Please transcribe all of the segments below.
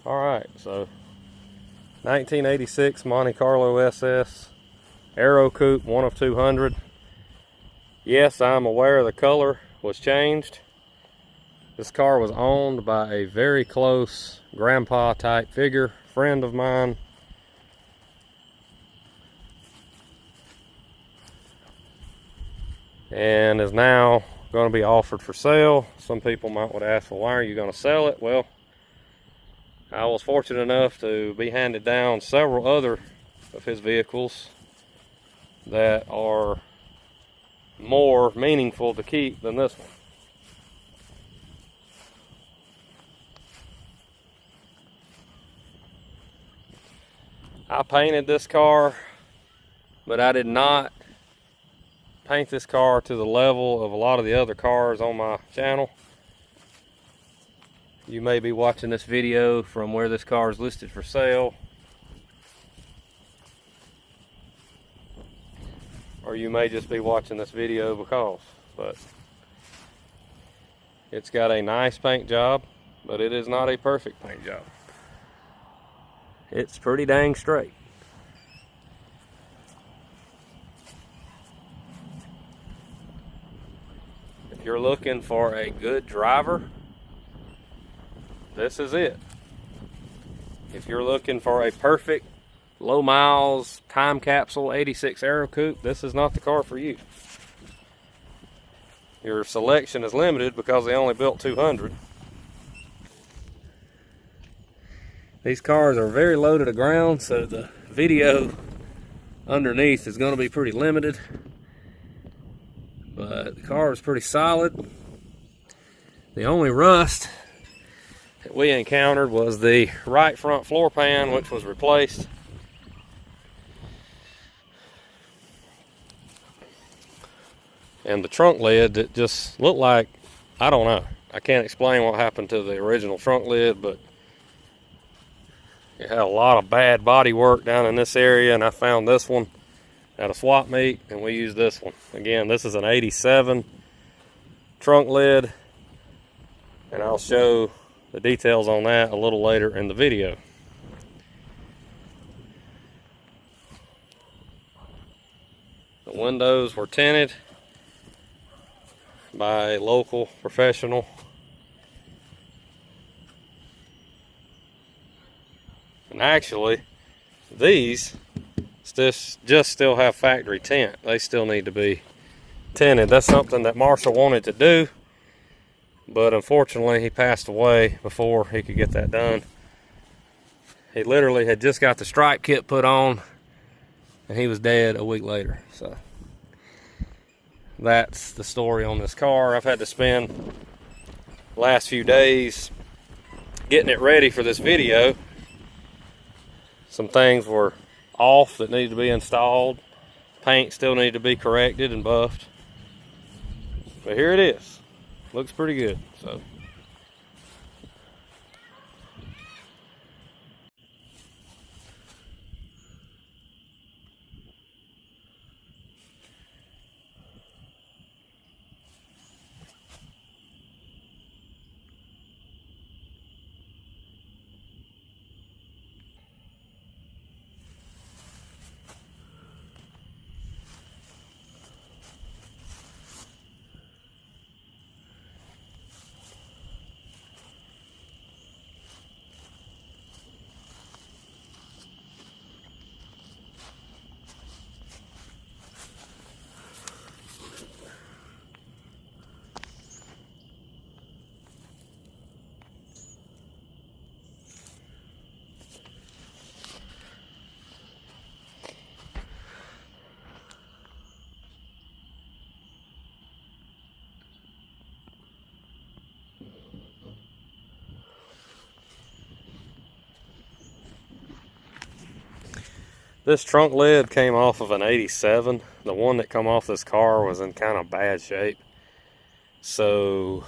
Alright, so 1986 Monte Carlo SS Aerocoupe, 1 of 200. Yes, I'm aware the color was changed. This car was owned by a very close grandpa type figure, friend of mine. And is now going to be offered for sale. Some people might would ask, well, why are you going to sell it? Well, I was fortunate enough to be handed down several other of his vehicles that are more meaningful to keep than this one. I painted this car, but I did not paint this car to the level of a lot of the other cars on my channel. You may be watching this video from where this car is listed for sale, or you may just be watching this video because, but it's got a nice paint job, but it is not a perfect paint job. It's pretty dang straight. If you're looking for a good driver, this is it. If you're looking for a perfect low miles time capsule 86 Aerocoupe, this is not the car for you. Your selection is limited because they only built 200. These cars are very low to the ground, so the video underneath is going to be pretty limited. But the car is pretty solid. The only rust that we encountered was the right front floor pan, which was replaced. And the trunk lid that just looked like, I don't know. I can't explain what happened to the original trunk lid, but it had a lot of bad body work down in this area, and I found this one at a swap meet, and we used this one. Again, this is an 87 trunk lid, and I'll show the details on that a little later in the video. The windows were tinted by a local professional. And actually, these just still have factory tint. They still need to be tinted. That's something that Marshall wanted to do, but unfortunately he passed away before he could get that done. He literally had just got the stripe kit put on, and he was dead a week later. So that's the story on this car. I've had to spend the last few days getting it ready for this video. Some things were off that needed to be installed. Paint still needed to be corrected and buffed. But here it is. Looks pretty good. So this trunk lid came off of an 87. The one that come off this car was in kind of bad shape. So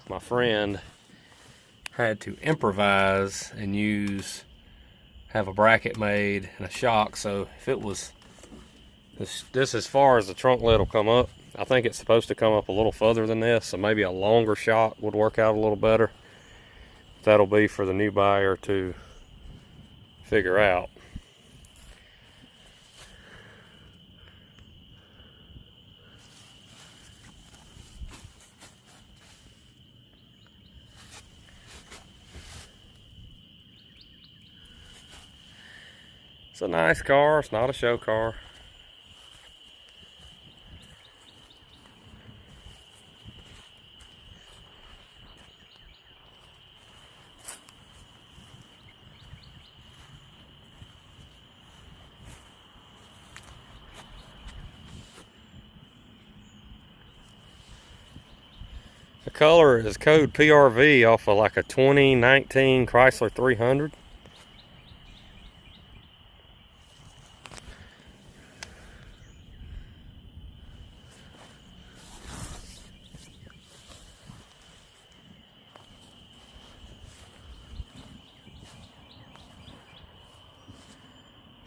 my friend had to improvise and have a bracket made and a shock. So if it was this as far as the trunk lid will come up, I think it's supposed to come up a little further than this, so maybe a longer shock would work out a little better. That'll be for the new buyer to figure out. It's a nice car, it's not a show car. The color is code PRV off of like a 2019 Chrysler 300.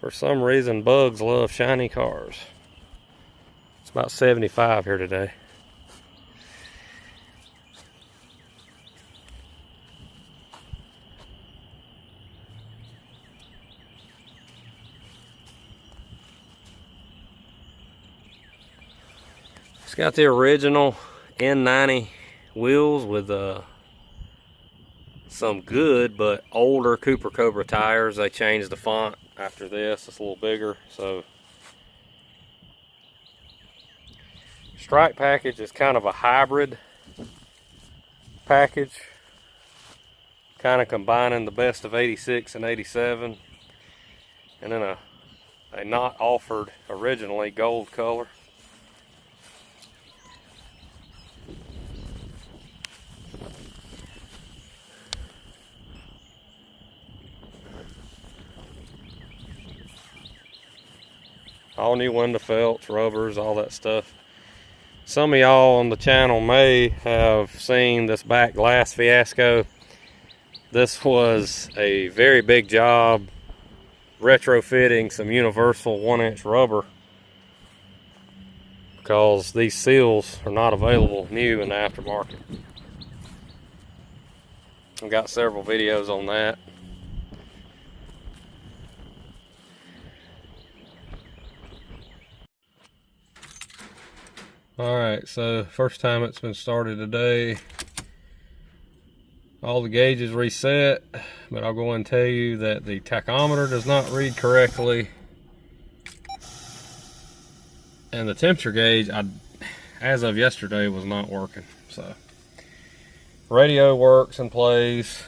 For some reason, bugs love shiny cars. It's about 75 here today. It's got the original N90 wheels with some good but older Cooper Cobra tires. They changed the font after this. It's a little bigger. So strike package is kind of a hybrid package, kind of combining the best of 86 and 87, and then a not offered originally gold color. All new window felts, rubbers, all that stuff. Some of y'all on the channel may have seen this back glass fiasco. This was a very big job retrofitting some universal 1-inch rubber, because these seals are not available new in the aftermarket. I've got several videos on that. Alright, so first time it's been started today. All the gauges reset, but I'll go and tell you that the tachometer does not read correctly. And the temperature gauge, as of yesterday, was not working. So, radio works and plays.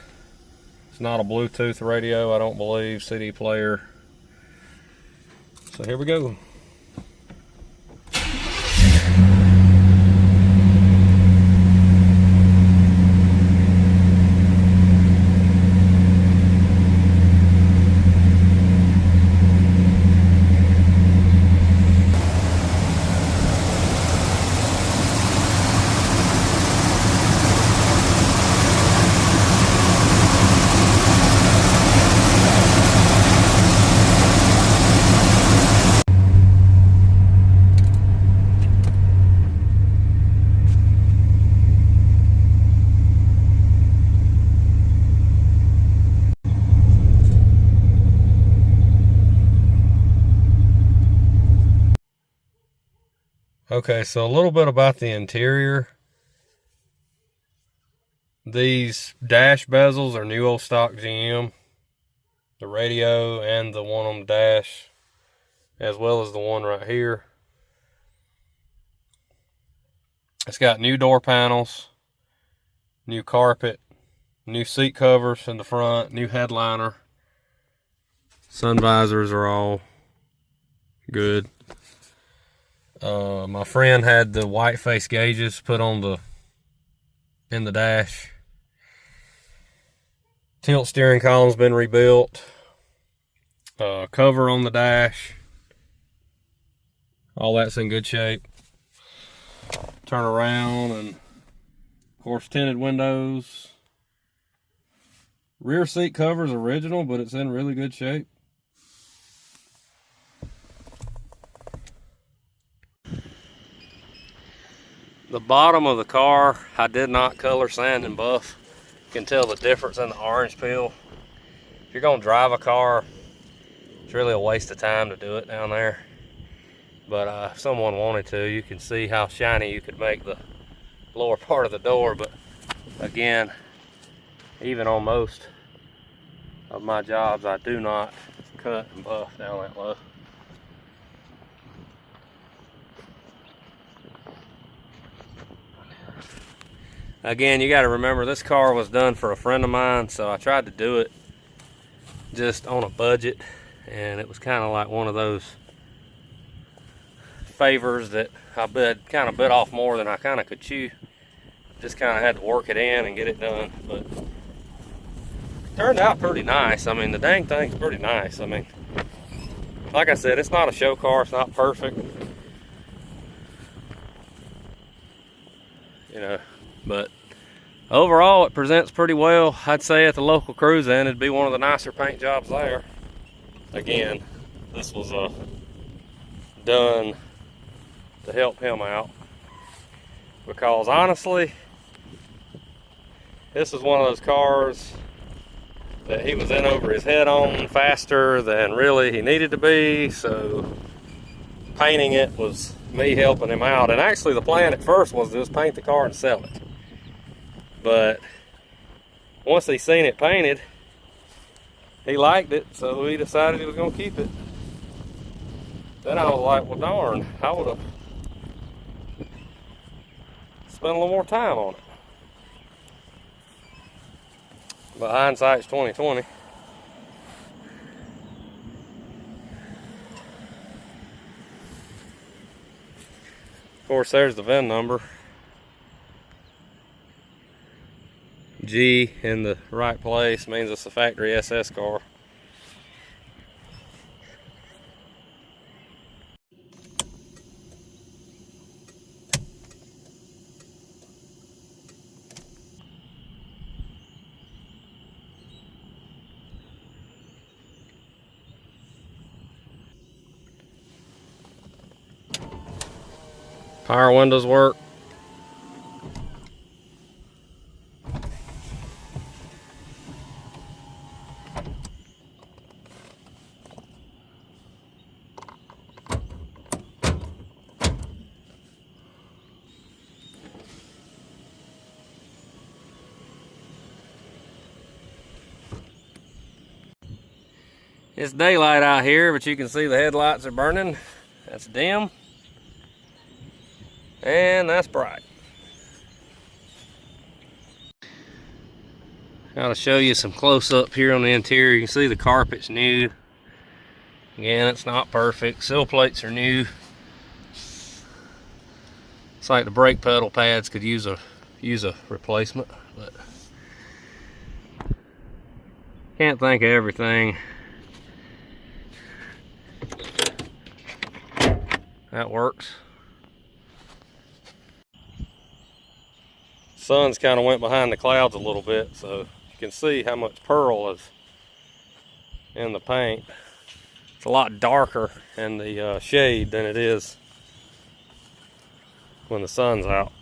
It's not a Bluetooth radio, I don't believe, CD player. So here we go. Okay, so a little bit about the interior. These dash bezels are new old stock GM. The radio and the one on the dash, as well as the one right here. It's got new door panels, new carpet, new seat covers in the front, new headliner. Sun visors are all good. My friend had the white face gauges put on in the dash. Tilt steering column's been rebuilt. Cover on the dash. All that's in good shape. Turn around, and of course tinted windows. Rear seat cover's original, but it's in really good shape. The bottom of the car, I did not color sand and buff. You can tell the difference in the orange peel. If you're gonna drive a car It's really a waste of time to do it down there. But if someone wanted to, you can see how shiny you could make the lower part of the door. But again, even on most of my jobs, I do not cut and buff down that low. Again, you got to remember, this car was done for a friend of mine, so I tried to do it just on a budget, and it was kind of like one of those favors that I kind of bit off more than I kind of could chew. Just kind of had to work it in and get it done, but it turned out pretty nice. I mean, the dang thing's pretty nice. I mean, like I said, it's not a show car, it's not perfect, you know, but overall it presents pretty well. I'd say at the local cruise in, it'd be one of the nicer paint jobs there. Again, this was done to help him out, because honestly, this is one of those cars that he was in over his head on faster than really he needed to be, so painting it was me helping him out. And actually the plan at first was to just paint the car and sell it, but once he seen it painted, he liked it, so he decided he was going to keep it. Then I was like, well darn, I would have spent a little more time on it. But hindsight's 20/20. Of course, there's the VIN number. G in the right place means it's a factory SS car. Power windows work. It's daylight out here, but you can see the headlights are burning. That's dim. And that's bright. Gotta show you some close up here on the interior. You can see the carpet's new. Again, it's not perfect. Sill plates are new. It's like the brake pedal pads could use a replacement, but can't think of everything. That works. Sun's kind of went behind the clouds a little bit, so you can see how much pearl is in the paint. It's a lot darker in the shade than it is when the sun's out.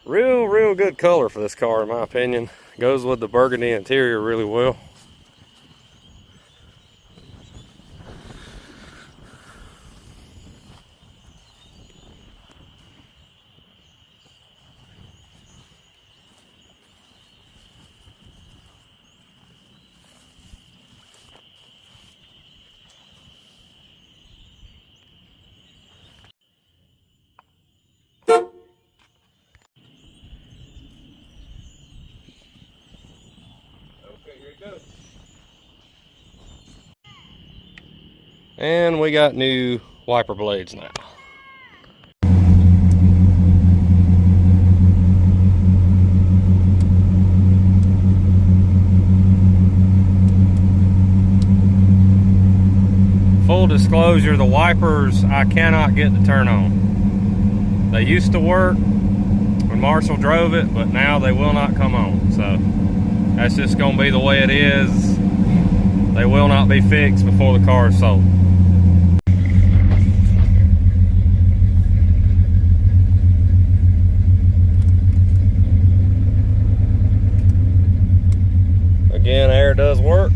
Real good color for this car, in my opinion. Goes with the burgundy interior really well. And we got new wiper blades now. Full disclosure, the wipers I cannot get to turn on. They used to work when Marshall drove it, but now they will not come on. So that's just gonna be the way it is. They will not be fixed before the car is sold. Again, air does work.